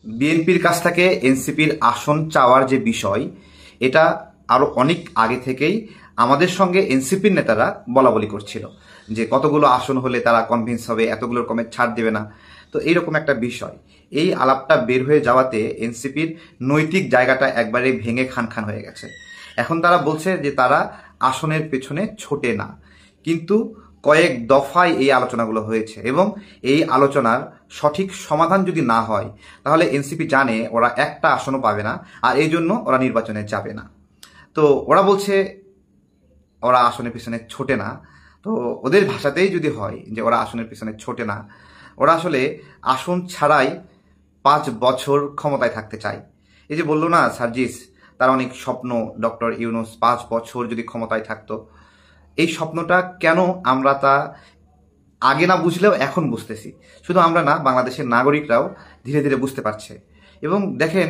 বিএনপির কাছ থেকে এনসিপির আসন চাওয়ার যে বিষয়, এটা আরো অনেক আগে থেকেই আমাদের সঙ্গে এনসিপির নেতারা বলাবলি করছিল যে কতগুলো আসন হলে তারা কনভিন্স হবে, এতগুলোর কমে ছাড় দেবে না। তো এইরকম একটা বিষয়, এই আলাপটা বের হয়ে যাওয়াতে এনসিপির নৈতিক জায়গাটা একবারে ভেঙে খান খান হয়ে গেছে। এখন তারা বলছে যে তারা আসনের পেছনে ছোটে না, কিন্তু কয়েক দফায় এই আলোচনাগুলো হয়েছে এবং এই আলোচনার সঠিক সমাধান যদি না হয় তাহলে এনসিপি জানে ওরা একটা আসনও পাবে না, আর এই জন্য ওরা নির্বাচনে যাবে না। তো ওরা বলছে ওরা আসনের পিছনে ছোটে না। তো ওদের ভাষাতেই যদি হয় যে ওরা আসনের পিছনে ছোটে না, ওরা আসলে আসন ছাড়াই 5 বছর ক্ষমতায় থাকতে চায়। এই যে বললো না সার্জিস, তার অনেক স্বপ্ন, ডক্টর ইউনূস 5 বছর যদি ক্ষমতায় থাকতো। এই স্বপ্নটা কেন আমরা তা আগে না বুঝলেও এখন বুঝতেছি। শুধু আমরা না, বাংলাদেশের নাগরিকরাও ধীরে ধীরে বুঝতে পারছে। এবং দেখেন,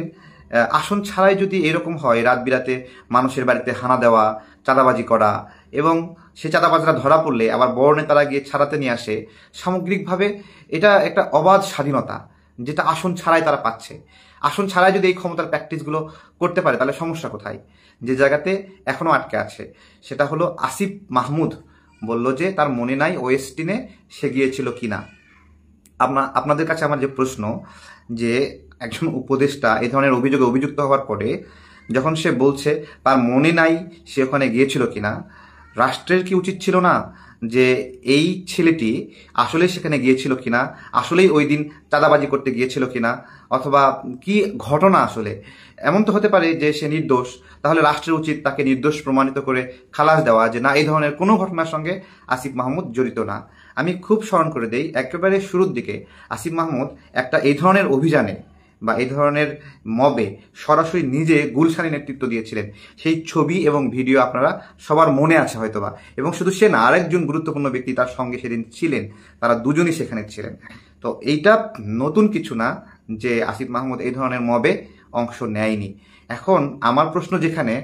আসন ছাড়াই যদি এরকম হয়, রাত বিরাতে মানুষের বাড়িতে হানা দেওয়া, চাঁদাবাজি করা, এবং সে চাঁদাবাজরা ধরা পড়লে আবার বড় নেতারা গিয়ে ছাড়াতে নিয়ে আসে, সামগ্রিকভাবে এটা একটা অবাধ স্বাধীনতা যেটা আসন ছাড়াই তারা পাচ্ছে। আসন ছাড়াই যদি এই ক্ষমতার প্র্যাকটিসগুলো করতে পারে তাহলে সমস্যা কোথায়? যে জায়গাতে এখনো আটকে আছে সেটা হলো আসিফ মাহমুদ বলল যে তার মনে নাই ওয়েস্টিনে সে গিয়েছিল কিনা। আপনাদের কাছে আমার যে প্রশ্ন, যে একজন উপদেষ্টা এই ধরনের অভিযোগে অভিযুক্ত হওয়ার পরে যখন সে বলছে তার মনে নাই সে ওখানে গিয়েছিল কিনা, রাষ্ট্রের কি উচিত ছিল না যে এই ছেলেটি আসলেই সেখানে গিয়েছিল কিনা, আসলেই ওই দিন চাঁদাবাজি করতে গিয়েছিল কিনা, অথবা কি ঘটনা আসলে? এমন তো হতে পারে যে সে নির্দোষ, তাহলে রাষ্ট্রের উচিত তাকে নির্দোষ প্রমাণিত করে খালাস দেওয়া, যে না, এই ধরনের কোনো ঘটনার সঙ্গে আসিফ মাহমুদ জড়িত না। আমি খুব স্মরণ করে দেই, একেবারে শুরুর দিকে আসিফ মাহমুদ একটা এই ধরনের অভিযানে বা এই ধরনের মবে সরাসরি নিজে গুলশানে নেতৃত্ব দিয়েছিলেন। সেই ছবি এবং ভিডিও আপনারা সবার মনে আছে হয়তোবা। এবং শুধু সে না, আরেকজন গুরুত্বপূর্ণ ব্যক্তি তার সঙ্গে সেদিন ছিলেন, তারা দুজনই সেখানে ছিলেন। তো এইটা নতুন কিছু না যে আসিফ মাহমুদ এই ধরনের মবে অংশ নেয়নি। এখন আমার প্রশ্ন, যেখানে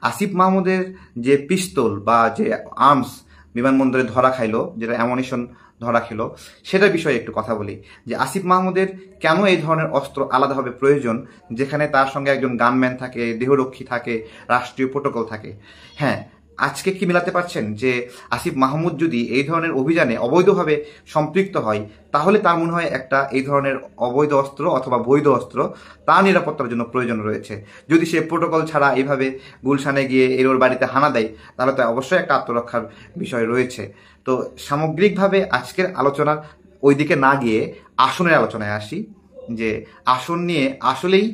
আসিফ মাহমুদের যে পিস্তল বা যে আর্মস বিমানবন্দরে ধরা খাইলো, যেটা অ্যামুনিশন ধরা খেলো, সেটার বিষয়ে একটু কথা বলি। যে আসিফ মাহমুদের কেন এই ধরনের অস্ত্র আলাদাভাবে প্রয়োজন, যেখানে তার সঙ্গে একজন গানম্যান থাকে, দেহরক্ষী থাকে, রাষ্ট্রীয় প্রোটোকল থাকে? হ্যাঁ, আজকে কি মিলাতে পারছেন যে আসিফ মাহমুদ যদি এই ধরনের অভিযানে অবৈধভাবে সম্পৃক্ত হয়, তাহলে তার মনে হয় একটা এই ধরনের অবৈধ অস্ত্র অথবা বৈধ অস্ত্র তার নিরাপত্তার জন্য প্রয়োজন রয়েছে। যদি সে প্রোটোকল ছাড়া এইভাবে গুলশানে গিয়ে এর বাড়িতে হানা দেয়, তাহলে তো অবশ্যই একটা আত্মরক্ষার বিষয় রয়েছে। তো সামগ্রিকভাবে আজকের আলোচনার ওই দিকে না গিয়ে আসনের আলোচনায় আসি, যে আসন নিয়ে আসলেই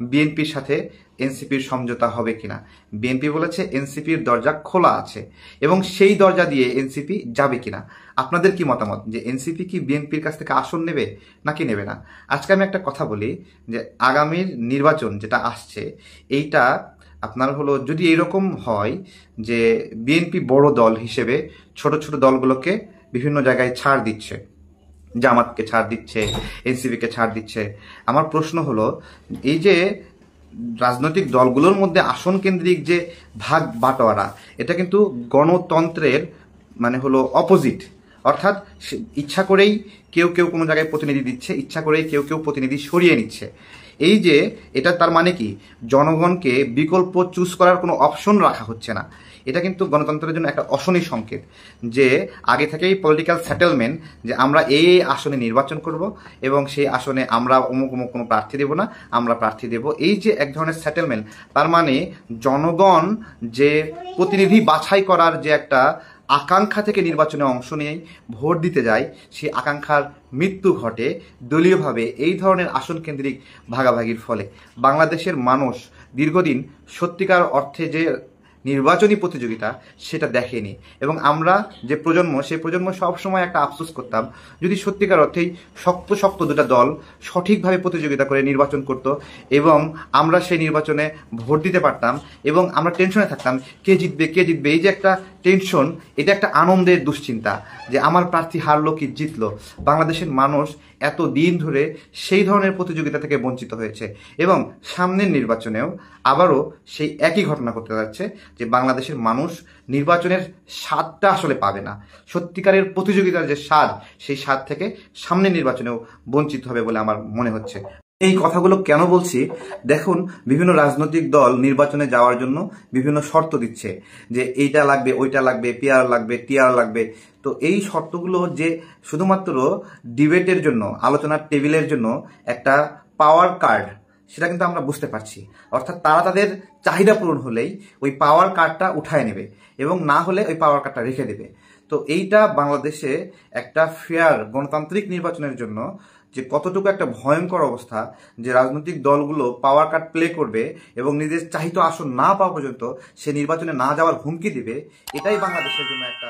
বিএনপির সাথে এনসিপির সমঝোতা হবে কিনা। বিএনপি বলেছে এনসিপির দরজা খোলা আছে এবং সেই দরজা দিয়ে এনসিপি যাবে কিনা। আপনাদের কি মতামত, যে এনসিপি কি বিএনপির কাছ থেকে আসন নেবে নাকি নেবে না? আজকে আমি একটা কথা বলি, যে আগামীর নির্বাচন যেটা আসছে, এইটা আপনার হলো, যদি এরকম হয় যে বিএনপি বড় দল হিসেবে ছোট ছোট দলগুলোকে বিভিন্ন জায়গায় ছাড় দিচ্ছে, জামাতকে ছাড় দিচ্ছে, এনসিপিকে ছাড় দিচ্ছে, আমার প্রশ্ন হলো, এই যে রাজনৈতিক দলগুলোর মধ্যে আসন কেন্দ্রিক যে ভাগ বাটোয়ারা, এটা কিন্তু গণতন্ত্রের মানে হলো অপোজিট। অর্থাৎ ইচ্ছা করেই কেউ কেউ কোনো জায়গায় প্রতিনিধি দিচ্ছে, ইচ্ছা করেই কেউ কেউ প্রতিনিধি সরিয়ে নিচ্ছে। এই যে এটা, তার মানে কি জনগণকে বিকল্প চুজ করার কোনো অপশন রাখা হচ্ছে না। এটা কিন্তু গণতন্ত্রের জন্য একটা অশনি সংকেত, যে আগে থেকেই পলিটিক্যাল সেটেলমেন্ট, যে আমরা এই আসনে নির্বাচন করব এবং সেই আসনে আমরা অমুক অমুক কোনো প্রার্থী দেব না, আমরা প্রার্থী দেব। এই যে এক ধরনের সেটেলমেন্ট, তার মানে জনগণ যে প্রতিনিধি বাছাই করার যে একটা আকাঙ্ক্ষা থেকে নির্বাচনে অংশ নিয়ে ভোট দিতে যায়, সেই আকাঙ্ক্ষার মৃত্যু ঘটে দলীয়ভাবে এই ধরনের আসন কেন্দ্রিক ভাগাভাগির ফলে। বাংলাদেশের মানুষ দীর্ঘদিন সত্যিকার অর্থে যে নির্বাচনী প্রতিযোগিতা, সেটা দেখেনি। এবং আমরা যে প্রজন্ম, সেই প্রজন্ম সবসময় একটা আফসোস করতাম, যদি সত্যিকার অর্থেই শক্ত শক্ত দুটা দল সঠিকভাবে প্রতিযোগিতা করে নির্বাচন করত এবং আমরা সেই নির্বাচনে ভোট দিতে পারতাম এবং আমরা টেনশনে থাকতাম কে জিতবে কে জিতবে। এই যে একটা টেনশন, এটা একটা আনন্দের দুশ্চিন্তা যে আমার প্রার্থী হারলো কি জিতলো। বাংলাদেশের মানুষ এত দিন ধরে সেই ধরনের প্রতিযোগিতা থেকে বঞ্চিত হয়েছে এবং সামনের নির্বাচনেও আবারও সেই একই ঘটনা ঘটতে যাচ্ছে, যে বাংলাদেশের মানুষ নির্বাচনের স্বাদটা আসলে পাবে না। সত্যিকারের প্রতিযোগিতার যে স্বাদ, সেই স্বাদ থেকে সামনের নির্বাচনেও বঞ্চিত হবে বলে আমার মনে হচ্ছে। এই কথাগুলো কেন বলছি দেখুন, বিভিন্ন রাজনৈতিক দল নির্বাচনে যাওয়ার জন্য বিভিন্ন শর্ত দিচ্ছে যে এইটা লাগবে, ওইটা লাগবে, পিআর লাগবে, টিআর লাগবে। তো এই শর্তগুলো যে শুধুমাত্র ডিবেটের জন্য, আলোচনার টেবিলের জন্য একটা পাওয়ার কার্ড, সেটা কিন্তু আমরা বুঝতে পারছি। অর্থাৎ তারা তাদের চাহিদা পূরণ হলেই ওই পাওয়ার কার্ডটা উঠায় নেবে এবং না হলে ওই পাওয়ার কার্ডটা রেখে দেবে। তো এইটা বাংলাদেশে একটা ফেয়ার গণতান্ত্রিক নির্বাচনের জন্য যে কতটুকু একটা ভয়ঙ্কর অবস্থা, যে রাজনৈতিক দলগুলো পাওয়ার কার্ড প্লে করবে এবং নিজের চাহিত আসন না পাওয়া পর্যন্ত সে নির্বাচনে না যাওয়ার হুমকি দিবে, এটাই বাংলাদেশের জন্য একটা